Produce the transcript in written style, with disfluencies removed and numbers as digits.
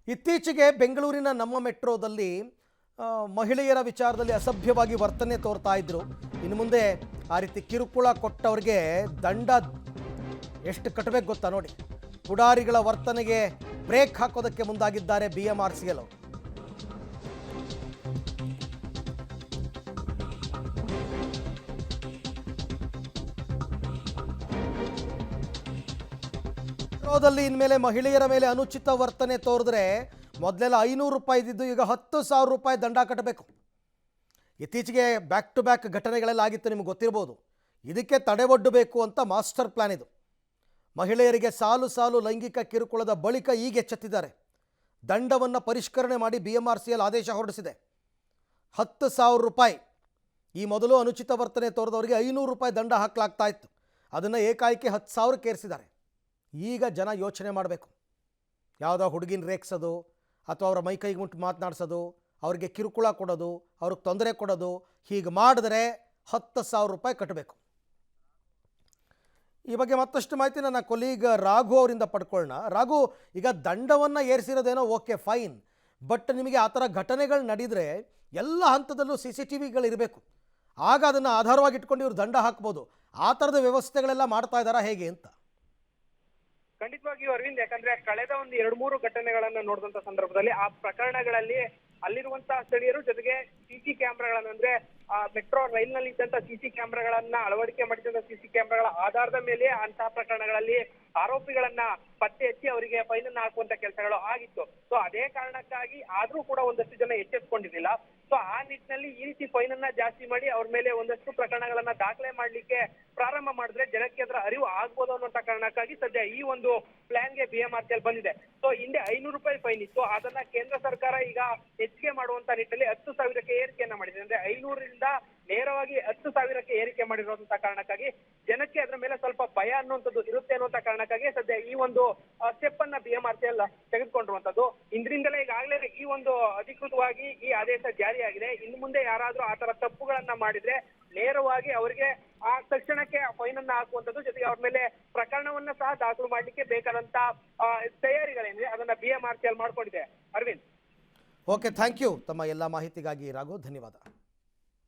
ಇತ್ತೀಚೆಗೆ ಬೆಂಗಳೂರಿನ ನಮ್ಮ ಮೆಟ್ರೋದಲ್ಲಿ ಮಹಿಳೆಯರ ವಿಚಾರದಲ್ಲಿ ಅಸಭ್ಯವಾಗಿ ವರ್ತನೆ ತೋರ್ತಾ ಇದ್ರು. ಇನ್ನು ಮುಂದೆ ಆ ರೀತಿ ಕಿರುಕುಳ ಕೊಟ್ಟವರಿಗೆ ದಂಡ ಎಷ್ಟು ಕಟ್ಟಬೇಕು ಗೊತ್ತಾ ನೋಡಿ. ಪುಡಾರಿಗಳ ವರ್ತನೆಗೆ ಬ್ರೇಕ್ ಹಾಕೋದಕ್ಕೆ ಮುಂದಾಗಿದ್ದಾರೆ BMRCL ಅವರು. ಮೆಟ್ರೋದಲ್ಲಿ ಇನ್ಮೇಲೆ ಮಹಿಳೆಯರ ಮೇಲೆ ಅನುಚಿತ ವರ್ತನೆ ತೋರಿದ್ರೆ ಮೊದಲೆಲ್ಲ 500 ರೂಪಾಯಿ ಇದ್ದಿದ್ದು ಈಗ 10,000 ರೂಪಾಯಿ ದಂಡ ಕಟ್ಟಬೇಕು. ಇತ್ತೀಚೆಗೆ ಬ್ಯಾಕ್ ಟು ಬ್ಯಾಕ್ ಘಟನೆಗಳೆಲ್ಲ ಆಗಿತ್ತು, ನಿಮಗೆ ಗೊತ್ತಿರ್ಬೋದು. ಇದಕ್ಕೆ ತಡೆವೊಡ್ಡಬೇಕು ಅಂತ ಮಾಸ್ಟರ್ ಪ್ಲಾನ್ ಇದು. ಮಹಿಳೆಯರಿಗೆ ಸಾಲು ಸಾಲು ಲೈಂಗಿಕ ಕಿರುಕುಳದ ಬಳಿಕ ಈಗ ಎಚ್ಚೆತ್ತಿದ್ದಾರೆ. ದಂಡವನ್ನು ಪರಿಷ್ಕರಣೆ ಮಾಡಿ BMRCL ಆದೇಶ ಹೊರಡಿಸಿದೆ. 10,000 ರೂಪಾಯಿ. ಈ ಮೊದಲು ಅನುಚಿತ ವರ್ತನೆ ತೋರಿದವರಿಗೆ 500 ರೂಪಾಯಿ ದಂಡ ಹಾಕಲಾಗ್ತಾ ಇತ್ತು. ಅದನ್ನು ಏಕಾಏಕಿ 10,000ಕ್ಕೆ ಏರಿಸಿದ್ದಾರೆ. ಈಗ ಜನ ಯೋಚನೆ ಮಾಡಬೇಕು. ಯಾವುದೋ ಹುಡುಗಿನ ರೇಗಿಸೋದು ಅಥವಾ ಅವರ ಮೈಕೈಗೆ ಮುಟ್ಟು ಮಾತನಾಡಿಸೋದು, ಅವ್ರಿಗೆ ಕಿರುಕುಳ ಕೊಡೋದು, ಅವ್ರಿಗೆ ತೊಂದರೆ ಕೊಡೋದು, ಹೀಗೆ ಮಾಡಿದ್ರೆ 10,000 ರೂಪಾಯಿ ಕಟ್ಟಬೇಕು. ಈ ಬಗ್ಗೆ ಮತ್ತಷ್ಟು ಮಾಹಿತಿ ನನ್ನ ಕೊಲೀಗ್ ರಾಘು ಅವರಿಂದ ಪಡ್ಕೊಳ್ಳೋಣ. ರಾಘು, ಈಗ ದಂಡವನ್ನು ಏರಿಸಿರೋದೇನೋ ಓಕೆ ಫೈನ್, ಬಟ್ ನಿಮಗೆ ಆ ಥರ ಘಟನೆಗಳು ನಡೆದರೆ ಎಲ್ಲ ಹಂತದಲ್ಲೂ CCTVಗಳಿರಬೇಕು. ಆಗ ಅದನ್ನು ಆಧಾರವಾಗಿ ಇಟ್ಕೊಂಡು ಇವರು ದಂಡ ಹಾಕ್ಬೋದು. ಆ ಥರದ ವ್ಯವಸ್ಥೆಗಳೆಲ್ಲ ಮಾಡ್ತಾ ಇದ್ದಾರಾ ಹೇಗೆ ಅಂತ? ಖಂಡಿತವಾಗಿಯೂ ಅರವಿಂದ್, ಯಾಕಂದ್ರೆ ಕಳೆದ ಒಂದು 2-3 ಘಟನೆಗಳನ್ನ ನೋಡಿದಂತ ಸಂದರ್ಭದಲ್ಲಿ ಆ ಪ್ರಕರಣಗಳಲ್ಲಿ ಅಲ್ಲಿರುವಂತಹ ಸ್ಥಳೀಯರು ಜೊತೆಗೆ CC ಕ್ಯಾಮೆರಾಗಳನ್ನ, ಅಂದ್ರೆ ಮೆಟ್ರೋ ರೈಲ್ ನಲ್ಲಿ ಇದ್ದಂತ CC ಕ್ಯಾಮೆರಾಗಳನ್ನ ಅಳವಡಿಕೆ ಮಾಡಿದಂತ CC ಕ್ಯಾಮೆರಾಗಳ ಆಧಾರದ ಮೇಲೆ ಅಂತಹ ಪ್ರಕರಣಗಳಲ್ಲಿ ಆರೋಪಿಗಳನ್ನ ಪತ್ತೆ ಹಚ್ಚಿ ಅವರಿಗೆ ಫೈನ್ ಅನ್ನ ಹಾಕುವಂತ ಕೆಲಸಗಳು ಆಗಿತ್ತು. ಸೊ ಅದೇ ಕಾರಣಕ್ಕಾಗಿ ಆದ್ರೂ ಕೂಡ ಒಂದಷ್ಟು ಜನ ಎಚ್ಚೆತ್ಕೊಂಡಿರ್ಲಿಲ್ಲ. ಸೊ ಆ ನಿಟ್ಟಿನಲ್ಲಿ ಈ ರೀತಿ ಫೈನ್ ಅನ್ನ ಜಾಸ್ತಿ ಮಾಡಿ ಅವ್ರ ಮೇಲೆ ಒಂದಷ್ಟು ಪ್ರಕರಣಗಳನ್ನ ದಾಖಲೆ ಮಾಡ್ಲಿಕ್ಕೆ ಪ್ರಾರಂಭ ಮಾಡಿದ್ರೆ ಜನಕ್ಕೆ ಅದರ ಅರಿವು ಆಗ್ಬೋದು ಅನ್ನುವಂತ ಕಾರಣಕ್ಕಾಗಿ ಸದ್ಯ ಈ ಒಂದು ಪ್ಲಾನ್ಗೆ BMRCL ಬಂದಿದೆ. ಸೊ ಹಿಂದೆ 500 ರೂಪಾಯಿ ಫೈನ್ ಇತ್ತು, ಅದನ್ನ ಕೇಂದ್ರ ಸರ್ಕಾರ ಈಗ ಹೆಚ್ಚಿಗೆ ಮಾಡುವಂತ ನಿಟ್ಟಿನಲ್ಲಿ 10,000ಕ್ಕೆ ಏರಿಕೆಯನ್ನ ಮಾಡಿದೆ. ಅಂದ್ರೆ 500ರಿಂದ ನೇರವಾಗಿ 10,000ಕ್ಕೆ ಏರಿಕೆ ಮಾಡಿರುವಂತ ಕಾರಣಕ್ಕಾಗಿ ಜನಕ್ಕೆ ಅದರ ಮೇಲೆ ಸ್ವಲ್ಪ ಭಯ ಅನ್ನುವಂಥದ್ದು ಇರುತ್ತೆ ಅನ್ನುವಂತ ಕಾರಣಕ್ಕಾಗಿ ಸದ್ಯ ಈ ಒಂದು ಸ್ಟೆಪ್ ಅನ್ನ BMRCL ತೆಗೆದುಕೊಂಡಿರುವಂತದ್ದು. ಇಂದ್ರಿಂದಲೇ ಈಗಾಗಲೇ ಈ ಒಂದು ಅಧಿಕೃತವಾಗಿ ಈ ಆದೇಶ ಜಾರಿಯಾಗಿದೆ. ಇನ್ನು ಮುಂದೆ ಯಾರಾದ್ರೂ ಆ ತರ ತಪ್ಪುಗಳನ್ನ ಮಾಡಿದ್ರೆ ನೇರವಾಗಿ ಅವರಿಗೆ ಆ ತಕ್ಷಣಕ್ಕೆ ಫೈನ್ ಅನ್ನ ಹಾಕುವಂಥದ್ದು, ಜೊತೆಗೆ ಅವ್ರ ಮೇಲೆ ಪ್ರಕರಣವನ್ನ ಸಹ ದಾಖಲು ಮಾಡ್ಲಿಕ್ಕೆ ಬೇಕಾದಂತ ತಯಾರಿಗಳೇನಿದೆ ಅದನ್ನ BMRCL ಮಾಡ್ಕೊಂಡಿದೆ. ಅರವಿಂದ್, ಓಕೆ, ಥ್ಯಾಂಕ್ ಯು ತಮ್ಮ ಎಲ್ಲ ಮಾಹಿತಿಗಾಗಿ ರಾಘು, ಧನ್ಯವಾದ.